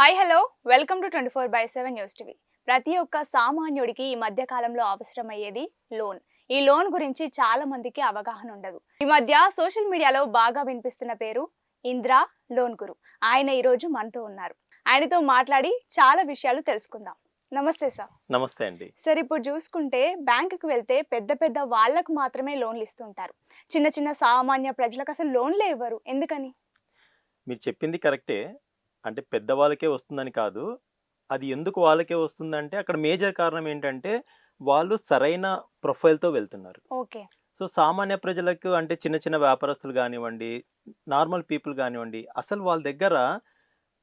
Hi hello welcome to 24/7 news TV. ప్రతి ఒక్క సామాన్యుడికి ఈ మధ్య కాలంలో అవసరమయ్యేది లోన్. ఈ లోన్ గురించి చాలా మందికి అవగాహన ఉండదు. ఈ మధ్య సోషల్ మీడియాలో బాగా వినిపిస్తున్న పేరు ఇంద్రా లోన్ గురు. ఆయన ఈ రోజు మనతో ఉన్నారు. ఆయనతో మాట్లాడి చాలా విషయాలు తెలుసుకుందాం. నమస్తే సార్. నమస్తే అండి. సార్, ఇప్పుడు చూసుకుంటే బ్యాంకుకి వెళ్తే పెద్ద పెద్ద వాళ్ళకు మాత్రమే లోన్లు ఇస్తుంటారు. చిన్న చిన్న సామాన్య ప్రజలకు అసలు లోన్లే ఇవ్వరు. ఎందుకని? మీరు చెప్పింది కరెక్టే. అంటే పెద్దవాళ్ళకే వస్తుందని కాదు. అది ఎందుకు వాళ్ళకే వస్తుందంటే అక్కడ మేజర్ కారణం ఏంటంటే వాళ్ళు సరైన ప్రొఫైల్‌తో వెళ్తున్నారు. ఓకే. సో, సామాన్య ప్రజలకు అంటే చిన్న చిన్న వ్యాపారస్తులు గానివ్వండి, నార్మల్ పీపుల్ గానివ్వండి, అసలు వాళ్ళ దగ్గర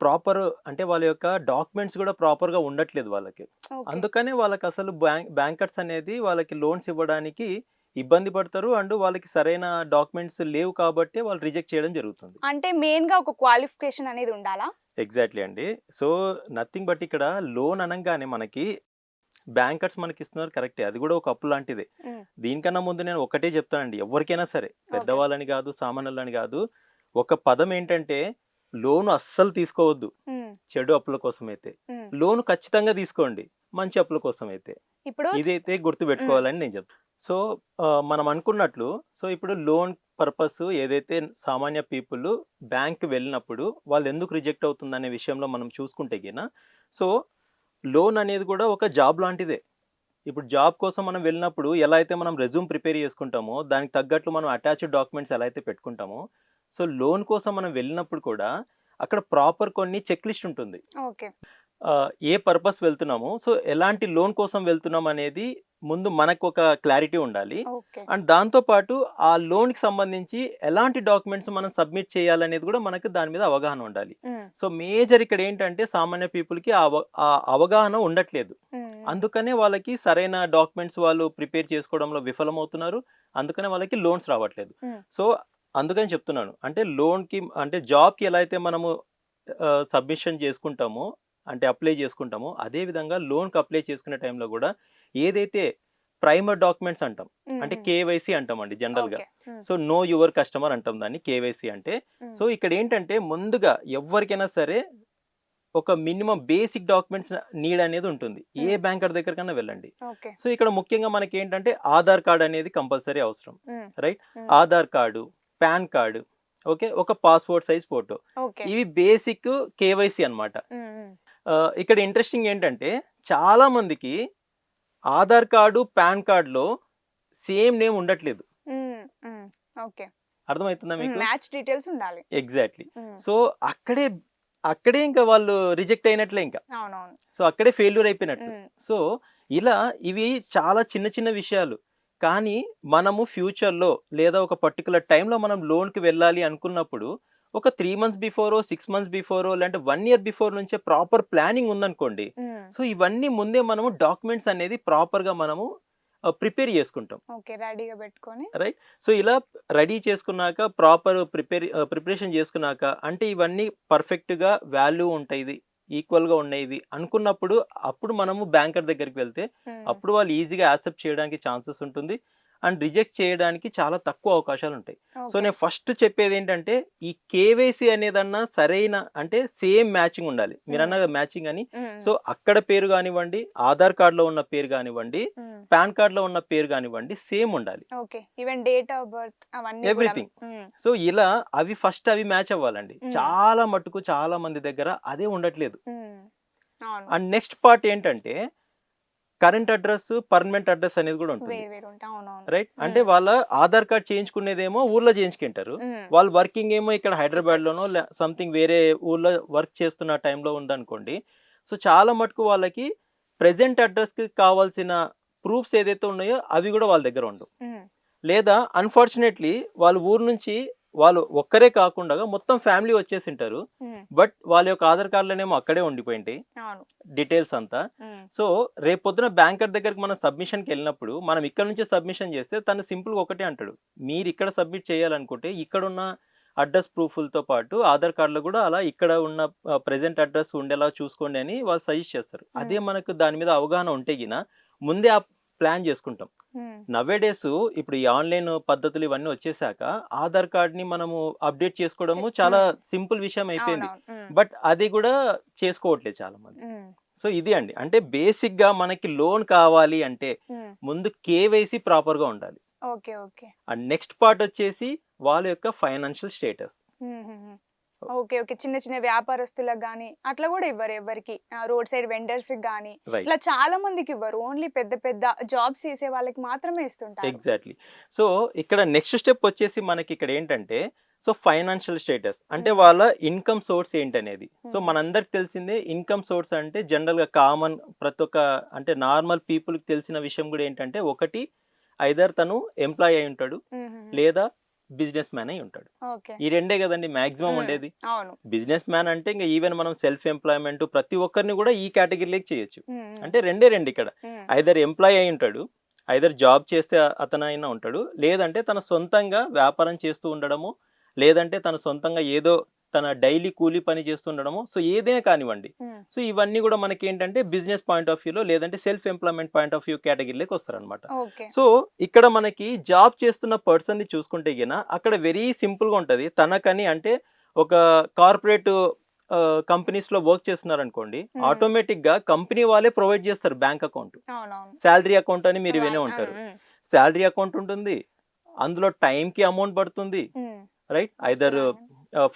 ప్రాపర్ అంటే వాళ్ళ యొక్క డాక్యుమెంట్స్ గూడా ప్రాపర్‌గా ఉండట్లేదు వాళ్ళకి. ఓకే. అందుకనే వాళ్ళకసలు బ్యాంకర్స్ అనేది వాళ్ళకి లోన్స్ ఇవ్వడానికి ఇబ్బంది పడతారు. అండ్ వాళ్ళకి సరైన డాక్యుమెంట్స్ లేవు కాబట్టి వాళ్ళు రిజెక్ట్ చేయడం జరుగుతుంది. అంటే మెయిన్‌గా ఒక క్వాలిఫికేషన్ అనేది ఉండాలా? ఎగ్జాక్ట్‌లీ అండి. సో, నథింగ్ బట్ ఇక్కడ లోన్ అనంగానే మనకి బ్యాంకర్స్ మనకిస్తున్నారు కరెక్టే. అది గూడా ఒక అప్పు లాంటిదే. హ్మ్. దీనికన్నా ముందు నేను ఒకటే చెప్తానండి. ఎవ్వరికైనా సరే, ఓకే. పెద్దవాళ్ళని గాదు, సామాన్యులని గాదు. ఒక పదం ఏంటంటే లోన్ అస్సలు తీసుకోవద్దు. హ్మ్. చెడు అప్పుల కోసమైతే. హ్మ్. లోన్ ఖచ్చితంగా తీసుకోండి. మంచి అప్పుల కోసమైతే. ఇప్పుడు ఇదైతే హ్మ్. గుర్తుపెట్టుకోవాలని నేను చెప్తాను. సో, మనం అనుకున్నట్లు ఇప్పుడు లోన్ పర్పస్ ఏదైతే సామాన్య పీపుల్ బ్యాంక్‌కి వెళ్ళినప్పుడు వాళ్ళు ఎందుకు రిజెక్ట్ అవుతుందనే విషయంలో మనం చూసుకుంటే గిన, సో, లోన్ అనేది కూడా ఒక జాబ్ లాంటిదే. ఇప్పుడు జాబ్ కోసం మనం వెళ్ళినప్పుడు ఎలా అయితే మనం రెజ్యూమ్ ప్రిపేర్ చేసుకుంటామో, దానికి తగ్గట్లు మనం అటాచ్డ్ డాక్యుమెంట్స్ ఎలా అయితే పెట్టుకుంటామో, సో, లోన్ కోసం మనం వెళ్ళినప్పుడు కూడా అక్కడ ప్రాపర్ కొన్ని చెక్ లిస్ట్ ఉంటుంది. ఓకే. ఏ పర్పస్ వెళ్తున్నాము, సో, ఎలాంటి లోన్ కోసం వెళ్తున్నాం అనేది ముందు మనకొక క్లారిటీ ఉండాలి. ఓకే. అండ్ దాంతో పాటు ఆ లోన్‌కి సంబంధించి ఎలాంటి డాక్యుమెంట్స్ మనం సబ్మిట్ చేయాలనేది కూడా మనకు దాని మీద అవగాహన ఉండాలి. హ్మ్. సో, మేజర్ ఇక్కడ ఏంటంటే సామాన్య పీపుల్‌కి ఆ అవగాహన ఉండట్లేదు. హ్మ్. అందుకనే వాళ్ళకి సరైన డాక్యుమెంట్స్ వాళ్ళు ప్రిపేర్ చేసుకోవడంలో విఫలమవుతున్నారు. అందుకనే వాళ్ళకి లోన్స్ రావట్లేదు. హ్మ్. సో, అందుకని చెప్తున్నాను. అంటే లోన్‌కి అంటే జాబ్‌కి ఎలా అయితే మనము సబ్మిషన్ చేసుకుంటామో, అంటే అప్లై చేసుకుంటామో, అదే విధంగా లోన్‌కి అప్లై చేసుకునే టైంలో గూడా ఏదైతే ప్రైమర్ డాక్యుమెంట్స్ అంటాం. హ్మ్. అంటే హ్మ్. కేవైసీ అంటామండి జనరల్‌గా. ఓకే. హ్మ్. సో, నో యువర్ కస్టమర్ అంటాం దాన్ని కేవైసీ అంటే. హ్మ్. సో, ఇక్కడేంటంటే ముందుగా ఎవ్వరికైనా సరే ఒక మినిమమ్ బేసిక్ డాక్యుమెంట్స్ నీడ్ అనేది ఉంటుంది. ఏ హ్మ్. బ్యాంకర్ దగ్గరికన్నా వెళ్ళండి. ఓకే. సో, ఇక్కడ ముఖ్యంగా మనకేంటంటే ఆధార్ కార్డ్ అనేది కంపల్సరీ అవసరం. హ్మ్. రైట్? హ్మ్. Aadhaar card, pan card, okay. ఒక పాస్‌పోర్ట్ సైజ్ ఫోటో. ఓకే. ఇవి బేసిక్ కేవైసీ అన్నమాట. హ్మ్. హ్మ్. ఇక్కడ ఇంట్రెస్టింగ్ ఏంటంటే చాలా మందికి ఆధార్ కార్డు, పాన్ కార్డ్‌లో సేమ్ నేమ్ ఉండట్లేదు. హ్మ్. హ్మ్. ఓకే. అర్థమవుతుందా హ్మ్. మీకు? మ్యాచ్ డీటెయిల్స్ ఉండాలి. ఎగ్జాక్ట్‌లీ. హ్మ్. సో, అక్కడే ఇంకా వాళ్ళు రిజెక్ట్ అయినట్లే ఇంకా. అవునవును. సో, అక్కడే ఫెయిల్యూర్ అయిపోయినట్లు. హ్మ్. సో, ఇలా ఇవి చాలా చిన్న చిన్న విషయాలు. కానీ మనము ఫ్యూచర్‌లో లేదా ఒక పర్టిక్యులర్ టైమ్‌లో మనం లోన్‌కి వెళ్ళాలి అనుకున్నప్పుడు ఒక 3 మంత్స్ బిఫోరో, 6 మంత్స్ బిఫోరో లేదంటే 1 ఇయర్ బిఫోర్ నుంచే ప్రాపర్ ప్లానింగ్ ఉందనుకోండి. హ్మ్. సో, ఇవన్నీ ముందే మనము డాక్యుమెంట్స్ అనేది ప్రాపర్‌గా మనము ప్రిపేర్ చేసుకుంటాం. ఓకే. రెడీగా పెట్టుకొని రైట్? సో, ఇలా రెడీ చేసుకున్నాక ప్రాపర్ ప్రిపరేషన్ చేసుకున్నాక అంటే ఇవన్నీ పర్ఫెక్ట్‌గా వాల్యూ ఉంటాయి. ఈక్వల్‌గా ఉన్నయివి అనుకున్నప్పుడు అప్పుడు మనము బ్యాంకర్ దగ్గరికి వెళ్తే హ్మ్. అప్పుడు వాళ్ళు ఈజీగా యాక్సెప్ట్ చేయడానికి ఛాన్సెస్ ఉంటుంది. అండ్ రిజెక్ట్ చేయడానికి చాలా తక్కువ అవకాశాలుంటాయి. So, okay. నేను ఫస్ట్ చెప్పేదేంటంటే ఈ కేవైసీ అనేదన్నా సరైన అంటే సేమ్ మ్యాచింగ్ ఉండాలి. హ్మ్. మీరన్నారు మ్యాచింగ్ అని. హ్మ్. సో, అక్కడ పేరు గానివ్వండి, ఆధార్ కార్డ్‌లో ఉన్న పేరు గానివ్వండి, హ్మ్. పాన్ కార్డ్‌లో ఉన్న పేరు గానివ్వండి సేమ్ ఉండాలి. Okay. Even date of birth అవన్నీ గూడా. ఎవ్రీథింగ్. హ్మ్. సో, ఇలా అవి మ్యాచ్ అవ్వాలండి. హ్మ్. చాలా మటుకు చాలా మంది దగ్గర అదే ఉండట్లేదు. హ్మ్. అవును. అండ్ నెక్స్ట్ పార్ట్ ఏంటంటే కరెంట్ అడ్రెస్, పర్మనెంట్ అడ్రెస్ అనేది గూడా ఉంటుంది. వేరు వేరు ఉంటాయి. అవునవును. రైట్? అంటే హ్మ్. వాళ్ళ ఆధార్ కార్డ్ చేయించుకునేదేమో ఊర్లో చేయించుకుంటారు. హ్మ్. వాళ్ళు వర్కింగ్ ఏమో ఇక్కడ ఇక్కడ. హైదరాబాద్‌లోనో సంథింగ్ వేరే ఊర్లో వర్క్ చేస్తున్న టైంలో ఉందనుకోండి. సో, చాలా మటుకు వాళ్ళకి ప్రెజెంట్ అడ్రెస్‌కి కావాల్సిన ప్రూఫ్స్ ఏదైతే ఉన్నాయో అవి గూడా వాళ్ళ దగ్గర ఉండవు. హ్మ్. లేదా అన్‌ఫార్చునేట్‌లీ వాళ్ళ ఊరు నుంచి వాళ్ళు ఒక్కరే కాకుండా మొత్తం ఫ్యామిలీ వచ్చేసింటారు. హ్మ్. బట్ వాళ్ళ యొక్క ఆధార్ కార్డ్‌లనేమో అక్కడే ఉండిపోయింటాయి అవును. డీటెయిల్స్ అంతా. హ్మ్. సో, రేపొద్దున బ్యాంకర్ దగ్గరికి మనం సబ్మిషన్‌కెళ్ళినప్పుడు మనం ఇక్కడ నుంచే సబ్మిషన్ చేస్తే తను సింపుల్‌గా ఒకటే అంటాడు. మీరిక్కడ సబ్మిట్ చేయాలనుకుంటే ఇక్కడున్న అడ్రెస్ ప్రూఫులతో పాటు ఆధార్ కార్డ్‌లో కూడా అలా ఇక్కడ ఉన్న ప్రెజెంట్ అడ్రెస్ ఉండేలా చూసుకోండి అని వాళ్ళు సజెస్ట్ చేస్తారు. అదే హ్మ్. మనకు దాని మీద అవగాహన ఉంటే గిన ముందే ఆ ప్లాన్ చేసుకుంటాం. నవేడేస్ ఇప్పుడు ఈ ఆన్లైన్ పద్ధతులు ఇవన్నీ వచ్చేసాక ఆధార్ కార్డ్ని మనము అప్డేట్ చేసుకోవడము చాలా సింపుల్ విషయం అయిపోయింది. బట్ అది కూడా చేసుకోవట్లేదు చాలా మంది. సో ఇది అండి, అంటే బేసిక్ గా మనకి లోన్ కావాలి అంటే ముందు కేవైసీ ప్రాపర్ గా ఉండాలి. Okay okay and next part వచ్చేసి వాళ్ళ యొక్క ఫైనాన్షియల్ స్టేటస్. ఓకే ఓకే చిన్న చిన్న వ్యాపారస్తులకు గానీ అట్లా కూడా ఇవ్వరు ఎవరికి, రోడ్ సైడ్ వెండర్స్ గానీ రైట్, ఇట్లా చాలా మందికి ఇవ్వరు, ఓన్లీ పెద్ద పెద్ద జాబ్స్ చేసే వాళ్ళకి మాత్రమే ఇస్తుంటారు. ఎగ్జాక్ట్లీ. సో ఇక్కడ నెక్స్ట్ స్టెప్ వచ్చేసి మనకి ఇక్కడ ఏంటంటే, సో ఫైనాన్షియల్ స్టేటస్ అంటే వాళ్ళ ఇన్కమ్ సోర్స్ ఏంటనేది. సో మనందరికి తెలిసిందే ఇన్కమ్ సోర్స్ అంటే జనరల్ గా కామన్ ప్రతి ఒక్క అంటే నార్మల్ పీపుల్ కి తెలిసిన విషయం కూడా ఏంటంటే, ఒకటి ఐదర్ తను ఎంప్లాయ్ అయి ఉంటాడు లేదా బిజినెస్ మ్యాన్ అయి ఉంటాడు. ఈ రెండే కదండి మాక్సిమం ఉండేది. బిజినెస్ మ్యాన్ అంటే ఇంకా ఈవెన్ మనం సెల్ఫ్ ఎంప్లాయ్మెంట్ ప్రతి ఒక్కరిని కూడా ఈ కేటగిరీలోకి చేయొచ్చు. అంటే రెండు ఇక్కడ ఐదర్ ఎంప్లాయ్ అయి ఉంటాడు, ఐదర్ జాబ్ చేస్తే అతనైనా ఉంటాడు, లేదంటే తన సొంతంగా వ్యాపారం చేస్తూ ఉండడము, లేదంటే తన సొంతంగా ఏదో తన డైలీ కూలీ పని చేస్తుండడము. సో ఏదైనా కానివ్వండి. సో ఇవన్నీ కూడా మనకి ఏంటంటే బిజినెస్ పాయింట్ ఆఫ్ వ్యూలో లేదంటే self employment point of view కేటగిరీలోకి వస్తారనమాట. సో ఇక్కడ మనకి జాబ్ చేస్తున్న పర్సన్ ని చూసుకుంటే గిన అక్కడ వెరీ సింపుల్ గా ఉంటది. తనకని అంటే ఒక కార్పొరేట్ కంపెనీస్ లో వర్క్ చేస్తున్నారు అనుకోండి, ఆటోమేటిక్ గా కంపెనీ వాళ్ళే ప్రొవైడ్ చేస్తారు బ్యాంక్ అకౌంట్, శాలరీ అకౌంట్ అని మీరు వినే ఉంటారు. శాలరీ అకౌంట్ ఉంటుంది, అందులో టైం కి అమౌంట్ పడుతుంది, రైట్, ఐదర్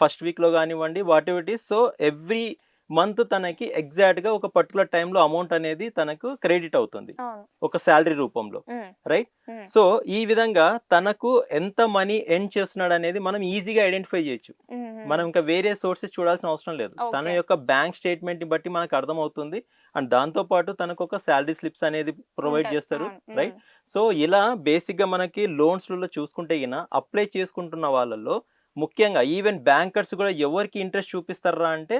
ఫస్ట్ వీక్ లో కానివ్వండి what ever it is. So every month తనకి ఎగ్జాక్ట్ గా ఒక పర్టికులర్ టైంలో అమౌంట్ అనేది తనకు క్రెడిట్ అవుతుంది ఒక శాలరీ రూపంలో, రైట్. సో ఈ విధంగా తనకు ఎంత మనీ ఎర్న్ చేస్తున్నాడు అనేది మనం ఈజీగా ఐడెంటిఫై చేయొచ్చు. మనం ఇంకా వేరే సోర్సెస్ చూడాల్సిన అవసరం లేదు. తన యొక్క బ్యాంక్ స్టేట్మెంట్ ని బట్టి మనకు అర్థమవుతుంది. అండ్ దాంతో పాటు తనకు ఒక శాలరీ స్లిప్స్ అనేది ప్రొవైడ్ చేస్తారు, రైట్. సో ఇలా బేసిక్ గా మనకి లోన్స్ లో చూసుకుంటే గిన అప్లై చేసుకుంటున్న వాళ్ళల్లో ముఖ్యంగా ఈవెన్ బ్యాంకర్స్ కూడా ఎవరికి ఇంట్రెస్ట్ చూపిస్తారా అంటే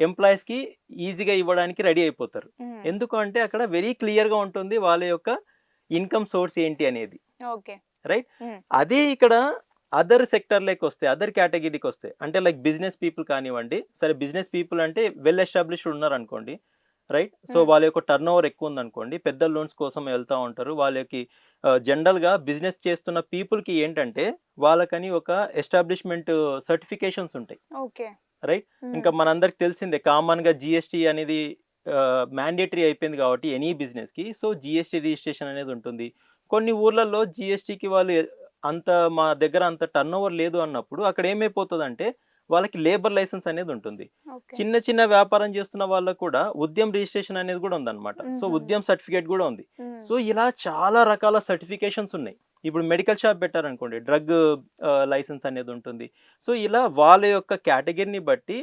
ఎంప్లాయీస్ కి ఈజీగా ఇవ్వడానికి రెడీ అయిపోతారు. ఎందుకు అంటే అక్కడ వెరీ క్లియర్ గా ఉంటుంది వాళ్ళ యొక్క ఇన్కమ్ సోర్స్ ఏంటి అనేది, రైట్. అదే ఇక్కడ అదర్ సెక్టర్లోకి వస్తే, అదర్ కేటగిరీకి వస్తే అంటే లైక్ బిజినెస్ పీపుల్ కానివ్వండి. సరే బిజినెస్ పీపుల్ అంటే వెల్ ఎస్టాబ్లిష్డ్ ఉన్నారు అనుకోండి, రైట్. సో వాళ్ళ యొక్క టర్న్ ఓవర్ ఎక్కువ ఉంది అనుకోండి, పెద్ద లోన్స్ కోసం వెళ్తూ ఉంటారు. వాళ్ళకి జనరల్ గా బిజినెస్ చేస్తున్న పీపుల్ కి ఏంటంటే వాళ్ళకని ఒక ఎస్టాబ్లిష్మెంట్ సర్టిఫికేషన్స్ ఉంటాయి, రైట్. ఇంకా మనందరికి తెలిసిందే కామన్ గా జిఎస్టీ అనేది మ్యాండేటరీ అయిపోయింది కాబట్టి ఎనీ బిజినెస్ కి. సో జిఎస్టీ రిజిస్ట్రేషన్ అనేది ఉంటుంది. కొన్ని ఊర్లలో జిఎస్టీకి వాళ్ళు అంత మా దగ్గర అంత టర్న్ ఓవర్ లేదు అన్నప్పుడు అక్కడ ఏమైపోతుంది అంటే వాళ్ళకి లేబర్ లైసెన్స్ అనేది ఉంటుంది. చిన్న చిన్న వ్యాపారం చేస్తున్న వాళ్ళకు కూడా ఉద్యమ్ రిజిస్ట్రేషన్ అనేది కూడా ఉందన్నమాట. సో ఉద్యమ్ సర్టిఫికేట్ కూడా ఉంది. సో ఇలా చాలా రకాల సర్టిఫికేషన్స్ ఉన్నాయి. ఇప్పుడు మెడికల్ షాప్ పెట్టారనుకోండి, డ్రగ్ లైసెన్స్ అనేది ఉంటుంది. సో ఇలా వాళ్ళ యొక్క కేటగిరీని బట్టి,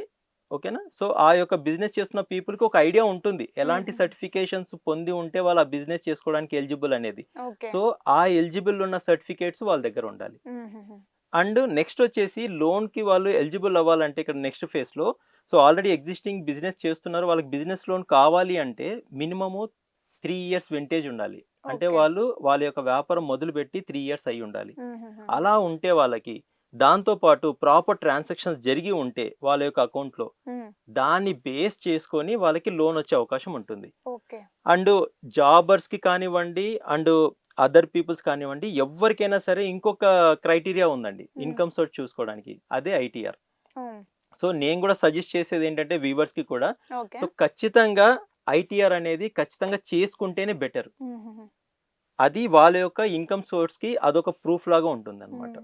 ఓకేనా. సో ఆ యొక్క బిజినెస్ చేస్తున్న పీపుల్కి ఒక ఐడియా ఉంటుంది ఎలాంటి సర్టిఫికేషన్స్ పొంది ఉంటే వాళ్ళు ఆ బిజినెస్ చేసుకోవడానికి ఎలిజిబుల్ అనేది. సో ఆ ఎలిజిబుల్ ఉన్న సర్టిఫికేట్స్ వాళ్ళ దగ్గర ఉండాలి. అండ్ నెక్స్ట్ వచ్చేసి లోన్ కి వాళ్ళు ఎలిజిబుల్ అవ్వాలంటే ఇక్కడ నెక్స్ట్ ఫేజ్ లో, సో ఆల్రెడీ ఎగ్జిస్టింగ్ బిజినెస్ చేస్తున్నారు, వాళ్ళకి బిజినెస్ లోన్ కావాలి అంటే మినిమము 3 years వింటేజ్ ఉండాలి. అంటే వాళ్ళు వాళ్ళ యొక్క వ్యాపారం మొదలు పెట్టి 3 years అయి ఉండాలి. అలా ఉంటే వాళ్ళకి దాంతో పాటు ప్రాపర్ ట్రాన్సాక్షన్స్ జరిగి ఉంటే వాళ్ళ యొక్క అకౌంట్ లో దాన్ని బేస్ చేసుకొని వాళ్ళకి లోన్ వచ్చే అవకాశం ఉంటుంది. అండ్ జాబర్స్ కి కానివ్వండి అండ్ అదర్ పీపుల్స్ కానివ్వండి, ఎవరికైనా సరే ఇంకొక క్రైటీరియా ఉందండి ఇన్కమ్ సోర్స్ చూసుకోవడానికి, అదే ఐటీఆర్. సో నేను కూడా సజెస్ట్ చేసేది ఏంటంటే వ్యూవర్స్ కి కూడా, సో ఖచ్చితంగా ఐటీఆర్ అనేది ఖచ్చితంగా చేసుకుంటేనే బెటర్. అది వాళ్ళ యొక్క ఇన్కమ్ సోర్స్ కి అదొక ప్రూఫ్ లాగా ఉంటుంది అనమాట.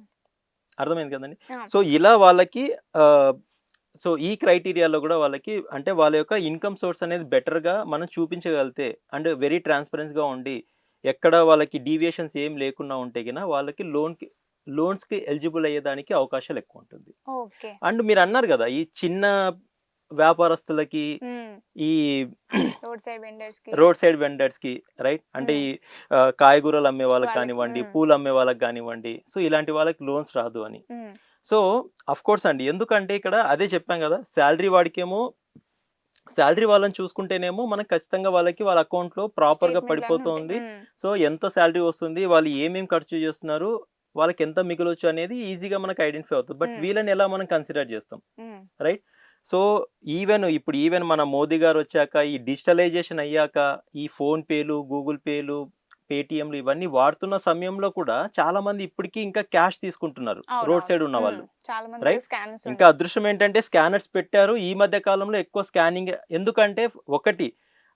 అర్థమైంది కదండి. సో ఇలా వాళ్ళకి సో ఈ క్రైటీరియాలో కూడా వాళ్ళకి అంటే వాళ్ళ యొక్క ఇన్కమ్ సోర్స్ అనేది బెటర్ గా మనం చూపించగలిగితే అండ్ వెరీ ట్రాన్స్పరెన్స్ గా ఉండి ఎక్కడ వాళ్ళకి డీవియేషన్స్ ఏం లేకుండా ఉంటే గిన వాళ్ళకి లోన్స్ కి ఎలిజిబుల్ అయ్యేదానికి అవకాశాలు ఎక్కువ ఉంటుంది. అండ్ మీరు అన్నారు కదా ఈ చిన్న వ్యాపారస్తులకి, ఈ రోడ్ సైడ్ వెండర్స్ కి, రైట్. అంటే ఈ కాయగూరలు అమ్మే వాళ్ళకి కానివ్వండి, పూలు అమ్మే వాళ్ళకి కానివ్వండి, సో ఇలాంటి వాళ్ళకి లోన్స్ రాదు అని. సో అఫ్ కోర్స్ అండి, ఎందుకంటే ఇక్కడ అదే చెప్పాం కదా, శాలరీ వాడికేమో శాలరీ వాళ్ళని చూసుకుంటేనేమో మనకు ఖచ్చితంగా వాళ్ళకి వాళ్ళ అకౌంట్ లో ప్రాపర్ గా పడిపోతుంది. సో ఎంత శాలరీ వస్తుంది, వాళ్ళు ఏమేమి ఖర్చు చేస్తున్నారు, వాళ్ళకి ఎంత మిగిలొచ్చు అనేది ఈజీగా మనకు ఐడెంటిఫై అవుతుంది. బట్ వీళ్ళని ఎలా మనం కన్సిడర్ చేస్తాం, రైట్. సో ఈవెన్ మన మోదీ గారు వచ్చాక, ఈ డిజిటలైజేషన్ అయ్యాక, ఈ ఫోన్ పేలు, గూగుల్ పేలు, పేటిఎంలు ఇవన్నీ వాడుతున్న సమయంలో కూడా చాలా మంది ఇప్పటికీ ఇంకా క్యాష్ తీసుకుంటున్నారు రోడ్ సైడ్ ఉన్న వాళ్ళు. చాలా మంది రైట్. స్కానర్స్ ఇంకా అదృష్టం ఏంటంటే స్కానర్స్ పెట్టారు ఈ మధ్య కాలంలో ఎక్కువ స్కానింగ్. ఎందుకంటే ఒకటి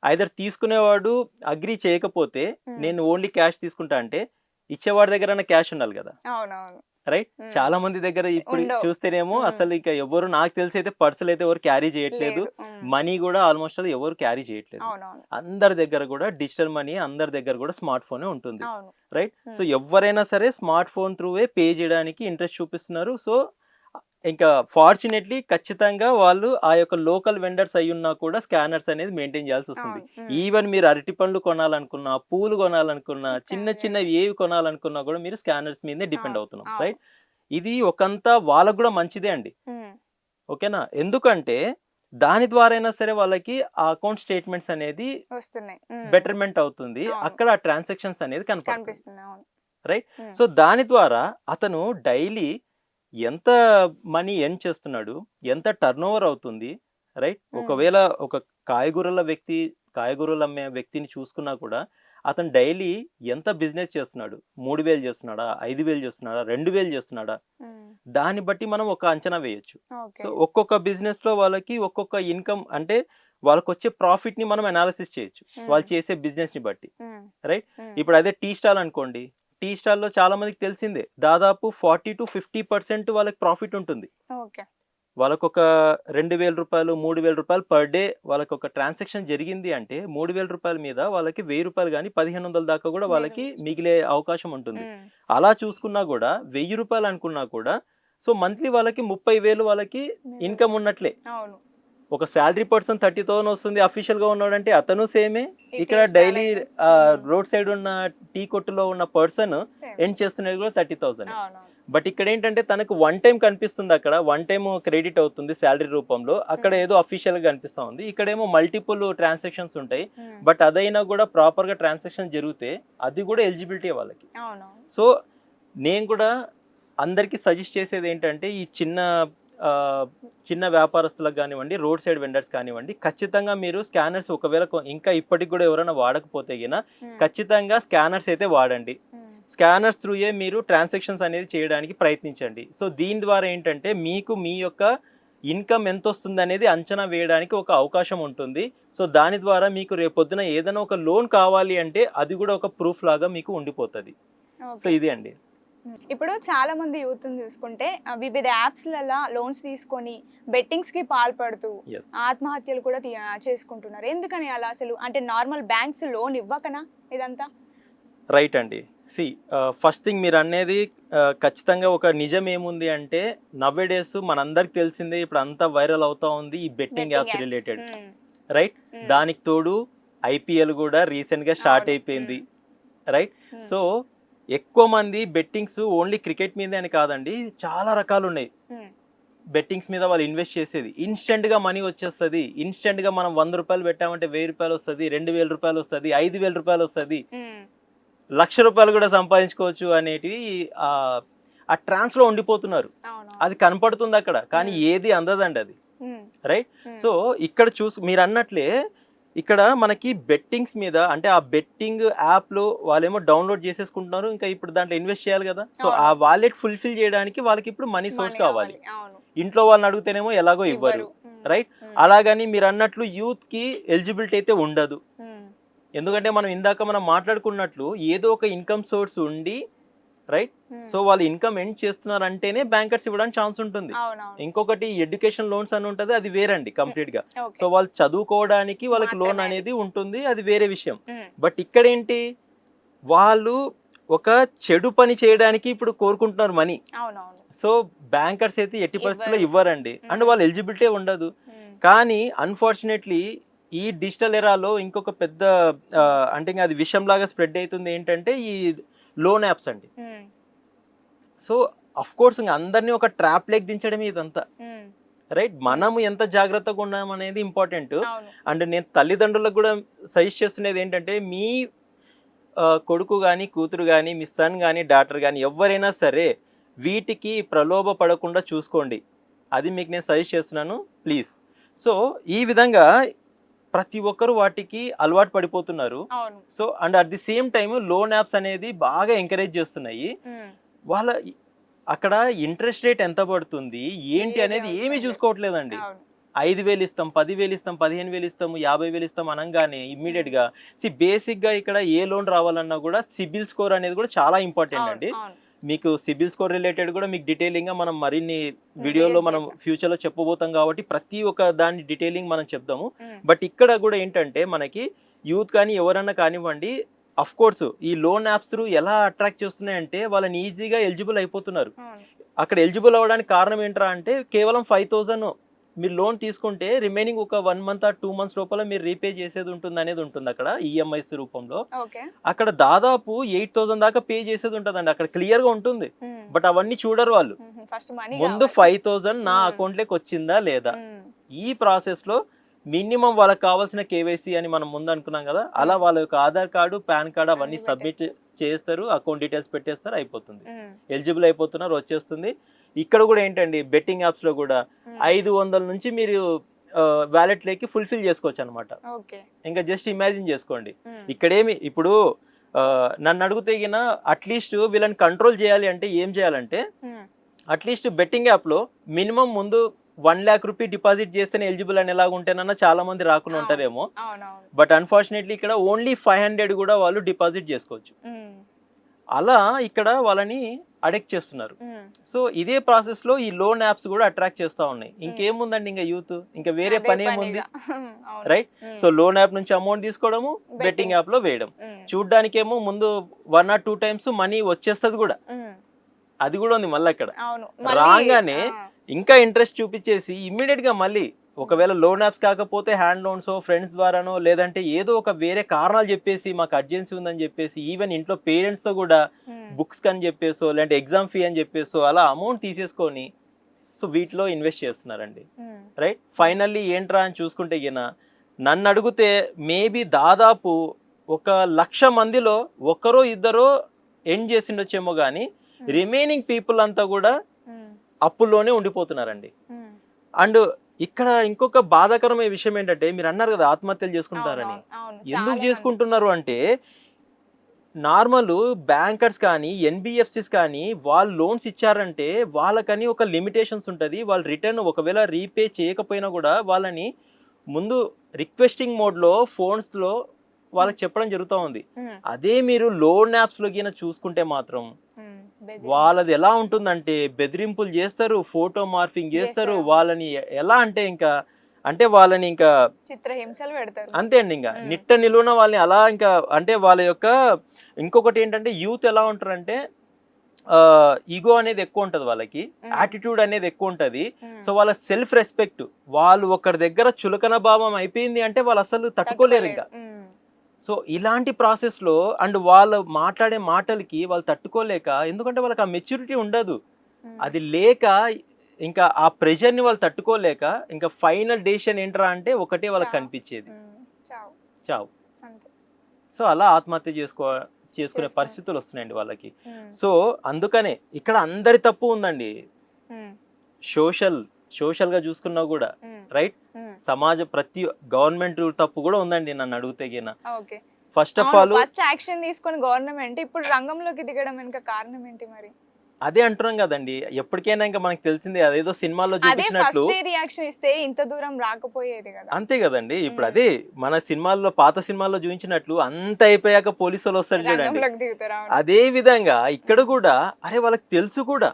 ఐదర్ తీసుకునేవాడు అగ్రి చేయకపోతే నేను ఓన్లీ క్యాష్ తీసుకుంటా అంటే ఇచ్చేవాడి దగ్గర క్యాష్ ఉండాలి కదా. అవునవును. రైట్. చాలా మంది దగ్గర ఇప్పుడు ఉండవు. చూస్తేనేమో అసలు ఇక ఎవరు, నాకు తెలిసి అయితే పర్సులు అయితే ఎవరు క్యారీ చేయట్లేదు, మనీ కూడా ఆల్మోస్ట్ ఎవరు క్యారీ చేయట్లేదు. అవునవును. అందరి దగ్గర కూడా డిజిటల్ మనీ, అందరి దగ్గర కూడా స్మార్ట్ ఫోనే ఉంటుంది. అవును. రైట్. సో ఎవరైనా సరే స్మార్ట్ ఫోన్ త్రూవే పే చేయడానికి ఇంట్రెస్ట్ చూపిస్తున్నారు. సో ఇంకా ఫార్చునేట్లీ ఖచ్చితంగా వాళ్ళు ఆ యొక్క లోకల్ వెండర్స్ అయి ఉన్నా కూడా స్కానర్స్ అనేది మెయింటైన్ చేయాల్సి వస్తుంది. ఈవెన్ మీరు అరటి పండ్లు కొనాలనుకున్నా, పూలు కొనాలనుకున్నా, చిన్న చిన్నవి ఏవి కొనాలనుకున్నా కూడా మీరు స్కానర్స్ మీదే డిపెండ్ అవుతున్నాం. రైట్. ఇది ఒకంతా వాళ్ళకు కూడా మంచిదే అండి. ఓకేనా. ఎందుకంటే దాని ద్వారా అయినా సరే వాళ్ళకి ఆ అకౌంట్ స్టేట్మెంట్స్ అనేది వస్తున్నాయి, బెటర్మెంట్ అవుతుంది, అక్కడ ఆ ట్రాన్సాక్షన్స్ అనేది కనిపిస్తుంది. అవును. రైట్. సో దాని ద్వారా అతను డైలీ ఎంత మనీ ఎర్న్ చేస్తున్నాడు, ఎంత టర్న్ ఓవర్ అవుతుంది. రైట్. ఒకవేళ ఒక కాయగూరలు అమ్మే వ్యక్తిని చూసుకున్నా కూడా అతను డైలీ ఎంత బిజినెస్ చేస్తున్నాడు, 3,000 చేస్తున్నాడా, 5,000 చేస్తున్నాడా, 2,000 చేస్తున్నాడా, దాన్ని బట్టి మనం ఒక అంచనా వేయొచ్చు. సో ఒక్కొక్క బిజినెస్ లో వాళ్ళకి ఒక్కొక్క ఇన్కమ్ అంటే వాళ్ళకి వచ్చే ప్రాఫిట్ ని మనం అనాలిసిస్ చేయొచ్చు వాళ్ళు చేసే బిజినెస్ ని బట్టి. రైట్. ఇప్పుడు అదే టీ స్టాల్ అనుకోండి, టీ స్టాల్లో చాలా మందికి తెలిసిందే దాదాపు 40 to 50% వాళ్ళకి ప్రాఫిట్ ఉంటుంది. వాళ్ళకు ఒక 2,000 రూపాయలు 3,000 రూపాయలు పర్ డే వాళ్ళకి ఒక ట్రాన్సాక్షన్ జరిగింది అంటే 3,000 రూపాయల మీద వాళ్ళకి 1,000 రూపాయలు కానీ 1,500 దాకా కూడా వాళ్ళకి మిగిలే అవకాశం ఉంటుంది. అలా చూసుకున్నా కూడా 1,000 రూపాయలు అనుకున్నా కూడా సో మంత్లీ వాళ్ళకి 30,000 వాళ్ళకి ఇన్కమ్ ఉన్నట్లే. ఒక శాలరీ పర్సన్ 30,000 వస్తుంది అఫీషియల్ గా ఉన్నాడంటే అతను సేమే. ఇక్కడ డైలీ రోడ్ సైడ్ ఉన్న టీ కొట్టులో ఉన్న పర్సన్ ఎండ్ చేస్తున్నది కూడా 30,000. బట్ ఇక్కడ ఏంటంటే తనకు వన్ టైం కనిపిస్తుంది, అక్కడ వన్ టైం క్రెడిట్ అవుతుంది శాలరీ రూపంలో, అక్కడ ఏదో అఫీషియల్ గా కనిపిస్తా ఉంది. ఇక్కడేమో మల్టిపుల్ ట్రాన్సాక్షన్స్ ఉంటాయి, బట్ అదైనా కూడా ప్రాపర్ గా ట్రాన్సాక్షన్ జరిగితే అది కూడా ఎలిజిబిలిటీ వాళ్ళకి. సో నేను కూడా అందరికి సజెస్ట్ చేసేది ఏంటంటే ఈ చిన్న వ్యాపారస్తులకు కానివ్వండి, రోడ్ సైడ్ వెండర్స్ కానివ్వండి, ఖచ్చితంగా మీరు స్కానర్స్ ఒకవేళ ఇంకా ఇప్పటికి కూడా ఎవరైనా వాడకపోతే గినా ఖచ్చితంగా స్కానర్స్ అయితే వాడండి. స్కానర్స్ త్రూయే మీరు ట్రాన్సాక్షన్స్ అనేది చేయడానికి ప్రయత్నించండి. సో దీని ద్వారా ఏంటంటే మీకు మీ యొక్క ఇన్కమ్ ఎంత వస్తుంది అనేది అంచనా వేయడానికి ఒక అవకాశం ఉంటుంది. సో దాని ద్వారా మీకు రేపొద్దున ఏదైనా ఒక లోన్ కావాలి అంటే అది కూడా ఒక ప్రూఫ్ లాగా మీకు ఉండిపోతుంది. సో ఇది అండి. ఇప్పుడు చాలా మంది యూత్ చూసుకుంటే వివిధ యాప్స్లలో లోన్స్ తీసుకొని బెట్టింగ్స్ కి పాల్పడుతూ ఆత్మహత్యలు కూడా చేసుకుంటున్నారు. ఎందుకని అలా? అసలు అంటే నార్మల్ బ్యాంక్స్ లోన్ ఇవ్వకనా ఇదంతా? రైట్ అండి. ఫస్ట్ థింగ్ మీరు అనేది ఖచ్చితంగా ఒక నిజం ఏముంది అంటే నవ్వే డేస్ మనందరికి తెలిసిందే ఇప్పుడు అంతా వైరల్ అవుతా ఉంది ఈ బెట్టింగ్ యాప్స్ రిలేటెడ్. రైట్. దానికి తోడు ఐపీఎల్ కూడా రీసెంట్ గా స్టార్ట్ అయిపోయింది. రైట్. సో ఎక్కువ మంది బెట్టింగ్స్ ఓన్లీ క్రికెట్ మీదే అని కాదండి, చాలా రకాలు ఉన్నాయి బెట్టింగ్స్ మీద వాళ్ళు ఇన్వెస్ట్ చేసేది. ఇన్స్టెంట్ గా మనీ వచ్చేస్తుంది, ఇన్స్టెంట్ గా మనం 100 రూపాయలు పెట్టామంటే 1,000 రూపాయలు వస్తుంది, 2,000 రూపాయలు వస్తుంది, 5,000 రూపాయలు వస్తుంది, 1,00,000 రూపాయలు కూడా సంపాదించుకోవచ్చు అనేటివి ఆ ట్రాన్స్ లో ఉండిపోతున్నారు. అది కనపడుతుంది అక్కడ, కానీ ఏది అందదండి అది. రైట్. సో ఇక్కడ మీరు అన్నట్లే ఇక్కడ మనకి బెట్టింగ్స్ మీద అంటే ఆ బెట్టింగ్ యాప్లో వాళ్ళేమో డౌన్లోడ్ చేసేసుకుంటున్నారు, ఇంకా ఇప్పుడు దాంట్లో ఇన్వెస్ట్ చేయాలి కదా. సో ఆ వాలెట్ ఫుల్ఫిల్ చేయడానికి వాళ్ళకి ఇప్పుడు మనీ సోర్స్ కావాలి. ఇంట్లో వాళ్ళని అడిగితేనేమో ఎలాగో ఇవ్వరు. రైట్. అలాగని మీరు అన్నట్లు యూత్ కి ఎలిజిబిలిటీ అయితే ఉండదు. ఎందుకంటే మనం మాట్లాడుకున్నట్లు ఏదో ఒక ఇన్కమ్ సోర్స్ ఉండి రైట్. సో వాళ్ళు ఇన్కమ్ ఎండ్ చేస్తున్నారు అంటేనే బ్యాంకర్స్ ఇవ్వడానికి ఛాన్స్ ఉంటుంది. ఇంకొకటి ఎడ్యుకేషన్ లోన్స్ అని ఉంటుంది, అది వేరండి కంప్లీట్ గా. సో వాళ్ళు చదువుకోవడానికి వాళ్ళకి లోన్ అనేది ఉంటుంది, అది వేరే విషయం. బట్ ఇక్కడ ఏంటి, వాళ్ళు ఒక చెడు పని చేయడానికి ఇప్పుడు కోరుకుంటున్నారు మనీ. సో బ్యాంకర్స్ అయితే ఎట్టి పరిస్థితుల్లో ఇవ్వరండి, అండ్ వాళ్ళ ఎలిజిబిలిటీ ఉండదు. కానీ అన్ఫార్చునేట్లీ ఈ డిజిటల్ ఎరాలో ఇంకొక పెద్ద అంటే అది విషయం లాగా స్ప్రెడ్ అవుతుంది ఏంటంటే ఈ లోన్ యాప్స్ అండి. సో అఫ్ కోర్స్ ఇంకా అందరినీ ఒక ట్రాప్ లెగ్ దించడం ఇదంతా. రైట్. మనము ఎంత జాగ్రత్తగా ఉన్నాం అనేది ఇంపార్టెంట్. అండ్ నేను తల్లిదండ్రులకు కూడా సజెస్ట్ చేస్తున్నది ఏంటంటే మీ కొడుకు కానీ కూతురు కానీ మీ సన్ కానీ డాటర్ కానీ ఎవరైనా సరే వీటికి ప్రలోభ పడకుండా చూసుకోండి, అది మీకు నేను సజెస్ట్ చేస్తున్నాను ప్లీజ్. సో ఈ విధంగా ప్రతి ఒక్కరు వాటికి అలవాటు పడిపోతున్నారు. అవును. So and at the same time loan apps అనేది బాగా ఎంకరేజ్ చేస్తున్నాయి. వాళ్ళ అక్కడ ఇంట్రెస్ట్ రేట్ ఎంత పడుతుంది ఏంటి ఏది అనేది అవసరం ఏమీ లేదు. చూసుకోవట్లేదండి. అవును. 5,000 ఇస్తాం, 10,000 ఇస్తాం, 15,000 ఇస్తాము, 50,000 ఇస్తాం అనంగానే ఇమ్మీడియట్ గా బేసిక్ గా ఇక్కడ ఏ లోన్ రావాలన్నా కూడా సిబిల్ స్కోర్ అనేది కూడా చాలా ఇంపార్టెంట్ అవును. అండి. అవును. మీకు సిబిల్ స్కోర్ రిలేటెడ్ కూడా మీకు డీటెయిలింగ్ గా మనం మరిన్ని వీడియోలో videos మనం చేద్దాం. ఫ్యూచర్ లో చెప్పబోతాం కాబట్టి ప్రతి ఒక్క దాని డీటెయిలింగ్ మనం చెప్దాము. ఉమ్. బట్ ఇక్కడ కూడా ఏంటంటే మనకి యూత్ కానీ ఎవరన్నా కానివ్వండి, అఫ్ కోర్స్ ఈ లోన్ యాప్స్ త్రూ ఎలా అట్రాక్ట్ చేస్తున్నాయంటే వాళ్ళని ఈజీగా ఎలిజిబుల్ అయిపోతున్నారు. అవును. అక్కడ ఎలిజిబుల్ అవ్వడానికి కారణం ఏంట్రా అంటే కేవలం 5,000 మీరు లోన్ తీసుకుంటే రిమైనింగ్ ఒక 1 మంత్ ఆర్ 2 మంత్స్ లోపల మీరు రీపే చేసేది ఉంటుంది అనేది ఉంటుంది అక్కడ ఈఎంఐస్ రూపంలో. ఓకే. అక్కడ దాదాపు 8,000 దాకా పే చేసేది ఉంటుందండి, అక్కడ క్లియర్ గా ఉంటుంది. బట్ అవన్నీ చూడరు వాళ్ళు. ఫస్ట్ మనీ ముందు 5,000 నా అకౌంట్ లోకి వచ్చిందా లేదా, ఈ ప్రాసెస్ లో మినిమం వాళ్ళకి కావాల్సిన కేవైసీ అని మనం ముందు అనుకున్నాం కదా, అలా వాళ్ళ యొక్క ఆధార్ కార్డు, పాన్ కార్డు అవన్నీ అన్ని సబ్మిట్ చేస్తారు, అకౌంట్ డీటెయిల్స్ పెట్టేస్తారు, అయిపోతుంది, ఎలిజిబుల్ అయిపోతున్నారు, వచ్చేస్తుంది. ఇక్కడ కూడా ఏంటండి బెట్టింగ్ యాప్స్ లో కూడా 500 నుంచి మీరు వ్యాలెట్ లేకి ఫుల్ఫిల్ చేసుకోవచ్చు అనమాట. ఓకే. ఇంకా జస్ట్ ఇమాజిన్ చేసుకోండి ఇక్కడేమి ఇప్పుడు నన్ను అడిగితే అట్లీస్ట్ వీళ్ళని కంట్రోల్ చేయాలి అంటే ఏం చేయాలంటే అట్లీస్ట్ బెట్టింగ్ యాప్ లో మినిమం ముందు 1 lakh రూపీ డిపాజిట్ చేస్తేనే ఎలిజిబుల్ అని ఎలాగ ఉంటేనన్నా చాలా మంది రాకుండా ఉంటారేమో. బట్ అన్ఫార్చునేట్లీ ఇక్కడ ఓన్లీ 500 కూడా వాళ్ళు డిపాజిట్ చేసుకోవచ్చు. అలా ఇక్కడ వాళ్ళని అడిక్ట్ చేస్తున్నారు. సో ఇదే ప్రాసెస్ లో ఈ లోన్ యాప్స్ కూడా అట్రాక్ట్ చేస్తా ఉన్నాయి. ఇంకేముందండి ఇంకా యూత్ ఇంకా వేరే పని ఏముంది, రైట్? సో లోన్ యాప్ నుంచి అమౌంట్ తీసుకోవడము, బెట్టింగ్ యాప్ లో వేయడం. చూడ్డానికేమో ముందు 1 or 2 times మనీ వచ్చేస్తుంది కూడా, అది కూడా ఉంది. మళ్ళీ అక్కడ రాగానే ఇంకా ఇంట్రెస్ట్ చూపించేసి ఇమ్మీడియట్ గా మళ్ళీ ఒకవేళ లోన్ యాప్స్ కాకపోతే హ్యాండ్ లోన్స్ ఫ్రెండ్స్ ద్వారానో లేదంటే ఏదో ఒక వేరే కారణాలు చెప్పేసి మాకు అర్జెన్సీ ఉందని చెప్పేసి ఈవెన్ ఇంట్లో పేరెంట్స్ తో కూడా బుక్స్ కని చెప్పేసో లేదంటే ఎగ్జామ్ ఫీ అని చెప్పేసో అలా అమౌంట్ తీసేసుకొని సో వీటిలో ఇన్వెస్ట్ చేస్తున్నారండి, రైట్? ఫైనల్లీ ఏంట్రా అని చూసుకుంటే నన్ను అడిగితే మేబీ దాదాపు 1,00,000 మందిలో ఒకరో ఇద్దరో ఎండ్ చేసిండొచ్చేమో కానీ రిమైనింగ్ పీపుల్ అంతా కూడా అప్పుల్లోనే ఉండిపోతున్నారండి. అండ్ ఇక్కడ ఇంకొక బాధాకరమైన విషయం ఏంటంటే మీరు అన్నారు కదా ఆత్మహత్యలు చేసుకుంటారని. ఎందుకు చేసుకుంటున్నారు అంటే నార్మల్ బ్యాంకర్స్ కానీ ఎన్బిఎఫ్సిస్ కానీ వాళ్ళు లోన్స్ ఇచ్చారంటే వాళ్ళకని ఒక లిమిటేషన్స్ ఉంటుంది. వాళ్ళు రిటర్న్ ఒకవేళ రీపే చేయకపోయినా కూడా వాళ్ళని ముందు రిక్వెస్టింగ్ మోడ్లో ఫోన్స్లో వాళ్ళకి చెప్పడం జరుగుతూ ఉంది. అదే మీరు లోన్ యాప్స్లో గిన చూసుకుంటే మాత్రం వాళ్ళది ఎలా ఉంటుందంటే బెదిరింపులు చేస్తారు, ఫోటో మార్ఫింగ్ చేస్తారు, వాళ్ళని ఎలా అంటే ఇంకా అంటే వాళ్ళని ఇంకా చిత్రహింసలు పెడతారు అంతే అండి. ఇంకా నిట్ట నిలువున వాళ్ళని అలా ఇంకా అంటే వాళ్ళ యొక్క ఇంకొకటి ఏంటంటే యూత్ ఎలా ఉంటారంటే ఈగో అనేది ఎక్కువ ఉంటుంది వాళ్ళకి, యాటిట్యూడ్ అనేది ఎక్కువ ఉంటుంది. సో వాళ్ళ సెల్ఫ్ రెస్పెక్ట్ వాళ్ళు ఒకరి దగ్గర చులకన భావం అయిపోయింది అంటే వాళ్ళు అసలు తట్టుకోలేరు ఇంకా. సో ఇలాంటి ప్రాసెస్లో అండ్ వాళ్ళు మాట్లాడే మాటలకి వాళ్ళు తట్టుకోలేక, ఎందుకంటే వాళ్ళకి ఆ మెచ్యూరిటీ ఉండదు, అది లేక ఇంకా ఆ ప్రెషర్ని వాళ్ళు తట్టుకోలేక ఇంకా ఫైనల్ డెసిషన్ ఏంట్రా అంటే ఒకటే వాళ్ళకి కనిపించేది చావు. సో అలా ఆత్మహత్య చేసుకునే పరిస్థితులు వస్తున్నాయండి వాళ్ళకి. సో అందుకనే ఇక్కడ అందరి తప్పు ఉందండి. సోషల్ గా చూసుకున్నా కూడా రైట్, సమాజ ప్రతి గవర్నమెంట్ తప్పు కూడా ఉందండి నన్ను అడిగితే. First of all first action తీసుకొని గవర్నమెంట్ ఇప్పుడు రంగంలోకి దిగడం వెనుక కారణం ఏంటి మరి? అదే అంటున్నాం కదండి, ఎప్పటికైనా ఇంకా మనకు తెలిసిందే అదేదో సినిమాల్లో చూపించినట్లు రియాక్షన్ ఇస్తే ఇంత దూరం రాకపోయేది కదా. అంతే కదండి. ఇప్పుడు అదే మన సినిమాల్లో పాత సినిమాల్లో చూపించినట్లు అంత అయిపోయాక పోలీసులు వస్తారు చూడండి, అదే విధంగా ఇక్కడ కూడా అరే వాళ్ళకి తెలుసు కూడా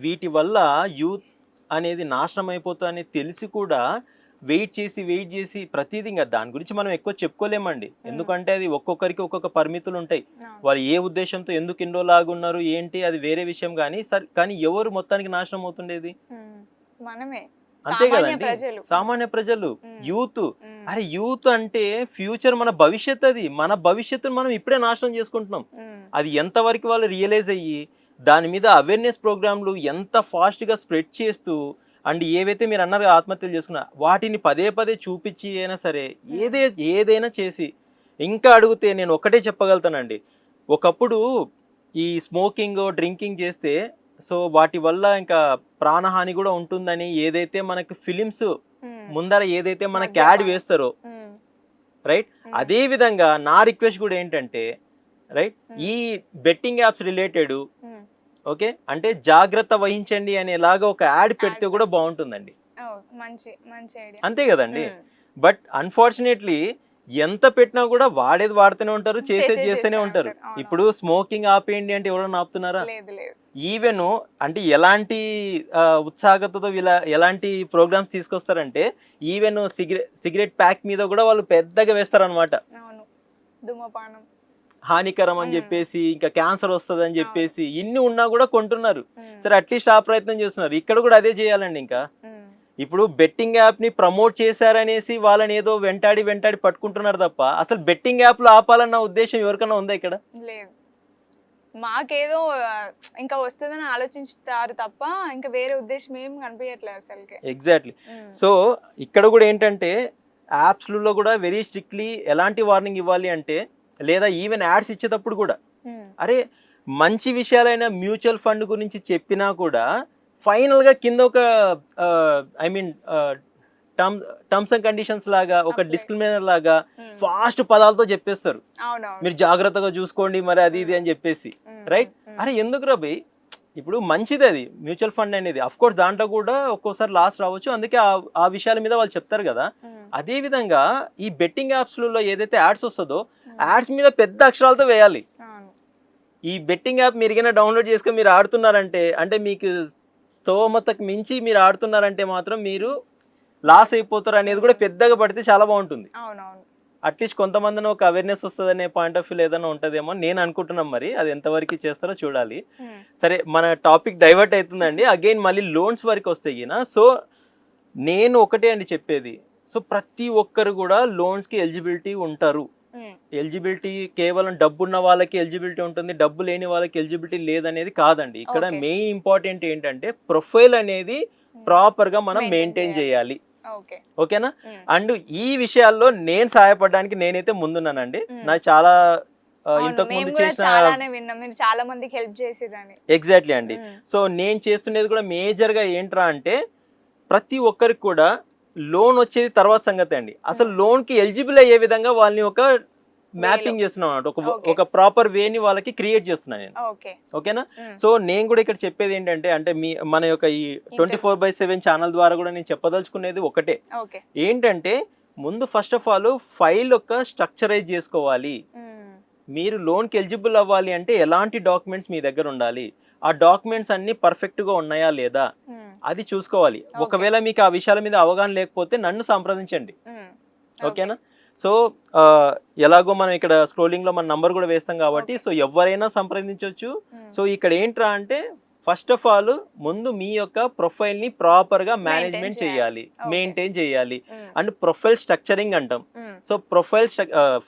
వీటి వల్ల యూత్ అనేది నాశనం అయిపోతుంది అని తెలిసి కూడా వెయిట్ చేసి ప్రతిదీ ఇంకా దాని గురించి మనం ఎక్కువ చెప్పుకోలేమండి. ఎందుకంటే అది ఒక్కొక్కరికి ఒక్కొక్క పరిమితులు ఉంటాయి. వాళ్ళు ఏ ఉద్దేశంతో ఎందుకు ఎన్నో లాగున్నారు ఏంటి అది వేరే విషయం. కానీ ఎవరు మొత్తానికి నాశనం అవుతుండేది? మనమే, అంతే కదండి, సామాన్య ప్రజలు, యూత్. అరే యూత్ అంటే ఫ్యూచర్, మన భవిష్యత్, అది మన భవిష్యత్తును మనం ఇప్పుడే నాశనం చేసుకుంటున్నాం. అది ఎంతవరకు వాళ్ళు రియలైజ్ అయ్యి దాని మీద అవేర్నెస్ ప్రోగ్రాంలు ఎంత ఫాస్ట్గా స్ప్రెడ్ చేస్తూ అండ్ ఏవైతే మీరు అన్నారు ఆత్మహత్యలు చేసుకున్నా వాటిని పదే చూపించి అయినా సరే ఏదైనా చేసి ఇంకా అడిగితే నేను ఒకటే చెప్పగలుగుతానండి, ఒకప్పుడు ఈ స్మోకింగ్ డ్రింకింగ్ చేస్తే సో వాటి వల్ల ఇంకా ప్రాణహాని కూడా ఉంటుందని ఏదైతే మనకి ఫిలిమ్స్ ముందర ఏదైతే మనకి యాడ్ వేస్తారో రైట్. అదే విధంగా నా రిక్వెస్ట్ కూడా ఏంటంటే రైట్, ఈ బెట్టింగ్ యాప్స్ రిలేటెడ్ ఓకే అంటే జాగ్రత్త వహించండి అనేలాగా ఒక యాడ్ పెడితే కూడా బాగుంటుందండి. మంచి మంచి ఐడియా. అంతే కదండి. బట్ అన్ఫార్చునేట్లీ ఎంత పెట్టినా కూడా వాడేది వాడుతూనే ఉంటారు, చేసేది చేస్తూనే ఉంటారు. ఇప్పుడు స్మోకింగ్ ఆపేయండి అంటే ఎవరైనా ఆపుతున్నారా? ఈవెన్ అంటే ఎలాంటి ఉత్సాహతతో ఎలాంటి ప్రోగ్రామ్స్ తీసుకొస్తారంటే ఈవెన్ సిగరెట్ ప్యాక్ మీద కూడా వాళ్ళు పెద్దగా వేస్తారనమాట, హానికరం అని చెప్పేసి, ఇంకా క్యాన్సర్ వస్తుంది అని చెప్పేసి. ఇన్ని ఉన్నా కూడా కొంటున్నారు. సరే అట్లీస్ట్ ఆ ప్రయత్నం చేస్తున్నారు. ఇక్కడ కూడా అదే చేయాలండి. ఇంకా ఇప్పుడు బెట్టింగ్ యాప్ ని ప్రమోట్ చేశారనేసి వాళ్ళని ఏదో వెంటాడి పట్టుకుంటున్నారు తప్ప అసలు బెట్టింగ్ యాప్ లో ఆపాలన్న ఉద్దేశం ఎవరికైనా ఉందా ఇక్కడ? లేదు. మాకేదో ఇంకా వస్తుందని ఆలోచిస్తారు తప్ప ఇంకా వేరే ఉద్దేశం ఏం కనిపించట్లేదు అసలుకి. ఎగ్జాక్ట్లీ. సో ఇక్కడ కూడా ఏంటంటే యాప్స్ లో కూడా వెరీ స్ట్రిక్ట్లీ ఎలాంటి వార్నింగ్ ఇవ్వాలి అంటే, లేదా ఈవెన్ యాడ్స్ ఇచ్చేటప్పుడు కూడా అరే మంచి విషయాలైన మ్యూచువల్ ఫండ్ గురించి చెప్పినా కూడా ఫైనల్ గా కింద ఒక I mean terms and conditions లాగా ఒక డిస్క్రిమినర్ లాగా ఫాస్ట్ పదాలతో చెప్పేస్తారు, మీరు జాగ్రత్తగా చూసుకోండి మరి అది ఇది అని చెప్పేసి. రైట్. అరే ఎందుకు రా భయ్, ఇప్పుడు మంచిది అది మ్యూచువల్ ఫండ్ అనేది. అఫ్ కోర్స్ దాంట్లో కూడా ఒక్కోసారి లాస్ రావచ్చు, అందుకే ఆ విషయాల మీద వాళ్ళు చెప్తారు కదా. అదే విధంగా ఈ బెట్టింగ్ యాప్స్ లో ఏదైతే యాడ్స్ వస్తుందో యాడ్స్ మీద పెద్ద అక్షరాలతో వేయాలి. ఈ బెట్టింగ్ యాప్ మీరు డౌన్లోడ్ చేసుకుని మీరు ఆడుతున్నారంటే, అంటే మీకు స్తోమతకు మించి మీరు ఆడుతున్నారంటే మాత్రం మీరు లాస్ అయిపోతారు అనేది కూడా పెద్దగా పడితే చాలా బాగుంటుంది. అట్లీస్ట్ కొంతమందిని ఒక అవేర్నెస్ వస్తుంది అనే పాయింట్ ఆఫ్ వ్యూ ఏదైనా ఉంటుందేమో నేను అనుకుంటున్నాం. మరి అది ఎంతవరకు చేస్తారో చూడాలి. సరే మన టాపిక్ డైవర్ట్ అవుతుందండి. అగైన్ మళ్ళీ లోన్స్ వరకు వస్తాయి. సో నేను ఒకటే అండి చెప్పేది, సో ప్రతి ఒక్కరు కూడా లోన్స్కి ఎలిజిబిలిటీ ఉంటారు. ఎలిజిబిలిటీ కేవలం డబ్బు ఉన్న వాళ్ళకి ఎలిజిబిలిటీ ఉంటుంది, డబ్బు లేని వాళ్ళకి ఎలిజిబిలిటీ లేదనేది కాదండి. ఇక్కడ మెయిన్ ఇంపార్టెంట్ ఏంటంటే ప్రొఫైల్ అనేది ప్రాపర్ గా మనం మెయింటైన్ చేయాలి. ఓకేనా? అండ్ ఈ విషయాల్లో నేను సహాయపడడానికి నేనైతే ముందున్నానండి. నాకు చాలా ఇంతకు ముందు చేసిన చాలా మందికి హెల్ప్ చేసేదాన్ని. ఎగ్జాక్ట్లీ అండి. సో నేను చేస్తున్నది కూడా మేజర్ గా ఏంట్రా అంటే ప్రతి ఒక్కరికి కూడా లోన్ వచ్చేది తర్వాత సంగతి అండి. అసలు లోన్ కి ఎలిజిబుల్ అయ్యే విధంగా వాళ్ళని ఒక మ్యాపింగ్ చేస్తున్నాం అన్నమాట, ఒక ప్రాపర్ వేని వాళ్ళకి క్రియేట్ చేస్తున్నాను నేను. ఓకేనా? సో నేను కూడా ఇక్కడ చెప్పేది ఏంటంటే, అంటే మన యొక్క ఈ 24/7 ఛానల్ ద్వారా కూడా నేను చెప్పదలుచుకునేది ఒకటే ఏంటంటే, ముందు ఫస్ట్ ఆఫ్ ఆల్ ఫైల్ ఒక స్ట్రక్చరైజ్ చేసుకోవాలి. మీరు లోన్ కి ఎలిజిబుల్ అవ్వాలి అంటే ఎలాంటి డాక్యుమెంట్స్ మీ దగ్గర ఉండాలి, ఆ డాక్యుమెంట్స్ అన్ని పర్ఫెక్ట్ గా ఉన్నాయా లేదా అది చూసుకోవాలి. ఒకవేళ మీకు ఆ విషయాల మీద అవగాహన లేకపోతే నన్ను సంప్రదించండి. ఓకేనా? సో ఎలాగో మనం ఇక్కడ స్క్రోలింగ్ లో మన నంబర్ కూడా వేస్తాం కాబట్టి సో ఎవరైనా సంప్రదించవచ్చు. సో ఇక్కడ ఏంట్రా అంటే ఫస్ట్ ఆఫ్ ఆల్ ముందు మీ యొక్క ప్రొఫైల్ ని ప్రాపర్ గా మేనేజ్మెంట్ చేయాలి, మెయింటైన్ చేయాలి. అండ్ ప్రొఫైల్ స్ట్రక్చరింగ్ అంటాం. సో ప్రొఫైల్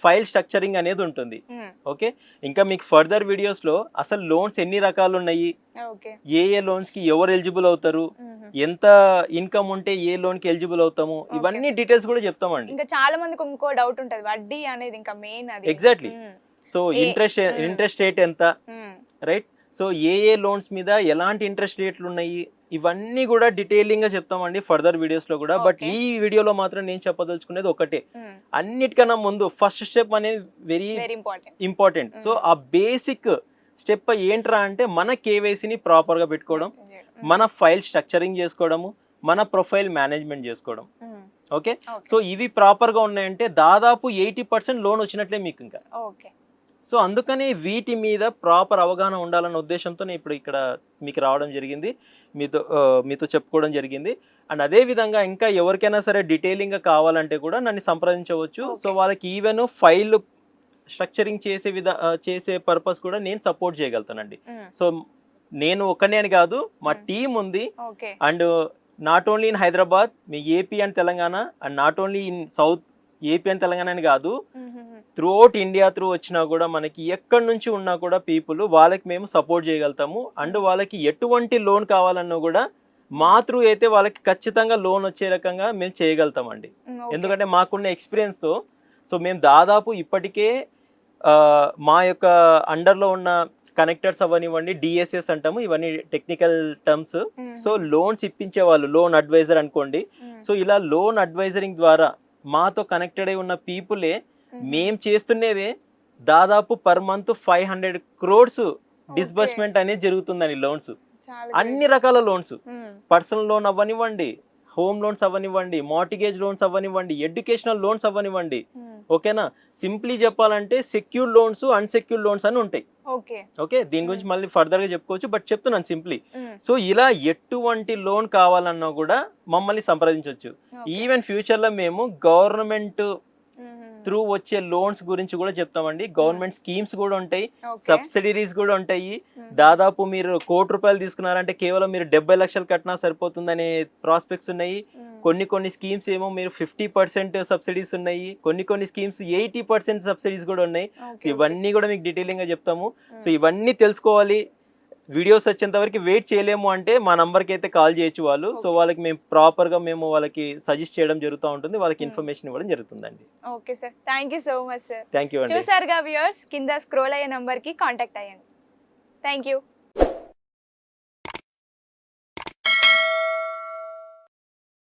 ఫైల్ స్ట్రక్చరింగ్ అనేది ఉంటుంది. ఓకే, ఇంకా మీకు ఫర్దర్ వీడియోస్ లో అసలు లోన్స్ ఎన్ని రకాలు ఉన్నాయి, ఏ లోన్స్ కి ఎవరు ఎలిజిబుల్ అవుతారు, ఎంత ఇన్కమ్ ఉంటే ఏ లోన్ కి ఎలిజిబుల్ అవుతాము, ఇవన్నీ డీటెయిల్స్ కూడా చెప్తామండి. ఇంకా చాలా మందికి ఇంకో డౌట్ ఉంటది, వడ్డీ అనేది ఇంకా మెయిన్ అది. ఎగ్జాక్ట్లీ. సో ఇంట్రెస్ట్ రేట్ ఎంత, రైట్? సో ఏ లోన్స్ మీద ఎలాంటి ఇంట్రెస్ట్ రేట్లు ఉన్నాయి, ఇవన్నీ కూడా డీటెయిలింగ్ గా చెప్తామండి ఫర్దర్ వీడియోస్ లో కూడా. బట్ ఈ వీడియోలో మాత్రం నేను చెప్పదలుచుకునేది ఒకటే, అన్నిటికన్నా ముందు ఫస్ట్ స్టెప్ అనేది వెరీ ఇంపార్టెంట్. సో ఆ బేసిక్ స్టెప్ ఏంట్రా అంటే మన కేవైసీని ప్రాపర్ గా పెట్టుకోవడం, మన ఫైల్ స్ట్రక్చరింగ్ చేసుకోవడము, మన ప్రొఫైల్ మేనేజ్మెంట్ చేసుకోవడం. ఓకే, సో ఇవి ప్రాపర్ గా ఉన్నాయంటే దాదాపు 80% లోన్ వచ్చినట్లే మీకు ఇంకా. సో అందుకని వీటి మీద ప్రాపర్ అవగాహన ఉండాలన్న ఉద్దేశంతో నేను ఇప్పుడు ఇక్కడ మీకు రావడం జరిగింది, మీతో చెప్పుకోవడం జరిగింది. అండ్ అదే విధంగా ఇంకా ఎవరికైనా సరే డీటెయిలింగ్ గా కావాలంటే కూడా నన్ను సంప్రదించవచ్చు. సో వాళ్ళకి ఈవెన్ ఫైల్ స్ట్రక్చరింగ్ చేసే పర్పస్ కూడా నేను సపోర్ట్ చేయగలుగుతానండి. సో నేను ఒక్కనే అని కాదు, మా టీం ఉంది. And not only in Hyderabad, me AP and Telangana, and not only in south AP and Telangana అని కాదు, త్రూ అవుట్ ఇండియా త్రూ వచ్చినా కూడా మనకి ఎక్కడి నుంచి ఉన్నా కూడా పీపుల్ వాళ్ళకి మేము సపోర్ట్ చేయగలుగుతాము. అండ్ వాళ్ళకి ఎటువంటి లోన్ కావాలన్నా కూడా మా త్రూ అయితే వాళ్ళకి ఖచ్చితంగా లోన్ వచ్చే రకంగా మేము చేయగలుగుతామండి. ఎందుకంటే మాకున్న ఎక్స్పీరియన్స్తో సో మేము దాదాపు ఇప్పటికే మా యొక్క అండర్లో ఉన్న కనెక్టర్స్ అవనివ్వండి, డిఎస్ఎస్ అంటాము, ఇవన్నీ టెక్నికల్ టర్మ్స్. సో లోన్స్ ఇప్పించే వాళ్ళు, లోన్ అడ్వైజర్ అనుకోండి. సో ఇలా లోన్ అడ్వైజరింగ్ ద్వారా మాతో కనెక్టెడ్ అయి ఉన్న పీపులే మేము చేస్తున్నదే దాదాపు పర్ మంత్ 500 crores డిస్బర్స్మెంట్ అనేది జరుగుతుందండి లోన్స్, అన్ని రకాల లోన్స్, పర్సనల్ లోన్ అవ్వనివ్వండి, హోమ్ లోన్స్ అవ్వనివ్వండి, మార్టిగేజ్ లోన్స్ అవ్వనివ్వండి, ఎడ్యుకేషనల్ లోన్స్ అవ్వనివ్వండి. ఓకేనా, సింప్లీ చెప్పాలంటే సెక్యూర్డ్ లోన్స్, అన్సెక్యూర్డ్ లోన్స్ అని ఉంటాయి. ఓకే, దీని గురించి మళ్ళీ ఫర్దర్ గా చెప్పుకోవచ్చు, బట్ చెప్తున్నాను సింప్లీ. సో ఇలా ఎటువంటి లోన్ కావాలన్నా కూడా మమ్మల్ని సంప్రదించవచ్చు. ఈవెన్ ఫ్యూచర్ లో మేము గవర్నమెంట్ త్రూ వచ్చే లోన్స్ గురించి కూడా చెప్తామండి. గవర్నమెంట్ స్కీమ్స్ కూడా ఉంటాయి, సబ్సిడీస్ కూడా ఉంటాయి. దాదాపు మీరు ₹1,00,00,000 తీసుకున్నారంటే కేవలం మీరు 70 లక్షలు కట్టినా సరిపోతుందనే ప్రాస్పెక్ట్స్ ఉన్నాయి. కొన్ని స్కీమ్స్ ఏమో మీరు 50% సబ్సిడీస్ ఉన్నాయి, కొన్ని స్కీమ్స్ 80% సబ్సిడీస్ కూడా ఉన్నాయి. సో ఇవన్నీ కూడా మీకు డీటెయిలింగ్ గా చెప్తాము. సో ఇవన్నీ తెలుసుకోవాలి, వీడియోస్ వచ్చేంత వరకు వెయిట్ చేయలేము అంటే మా నంబర్కి అయితే కాల్ చేయొచ్చు వాళ్ళు. సో వాళ్ళకి మేము ప్రాపర్గా మేము వాళ్ళకి సజెస్ట్ చేయడం జరుగుతూ ఉంటుంది, వాళ్ళకి ఇన్ఫర్మేషన్ ఇవ్వడం జరుగుతుందండి. Okay sir, thank you so much sir. Thank you అండి. చూసారుగా వ్యూయర్స్, కింద స్క్రోల్ అయ్యే నంబర్కి కాంటాక్ట్ అయ్యండి. Thank you.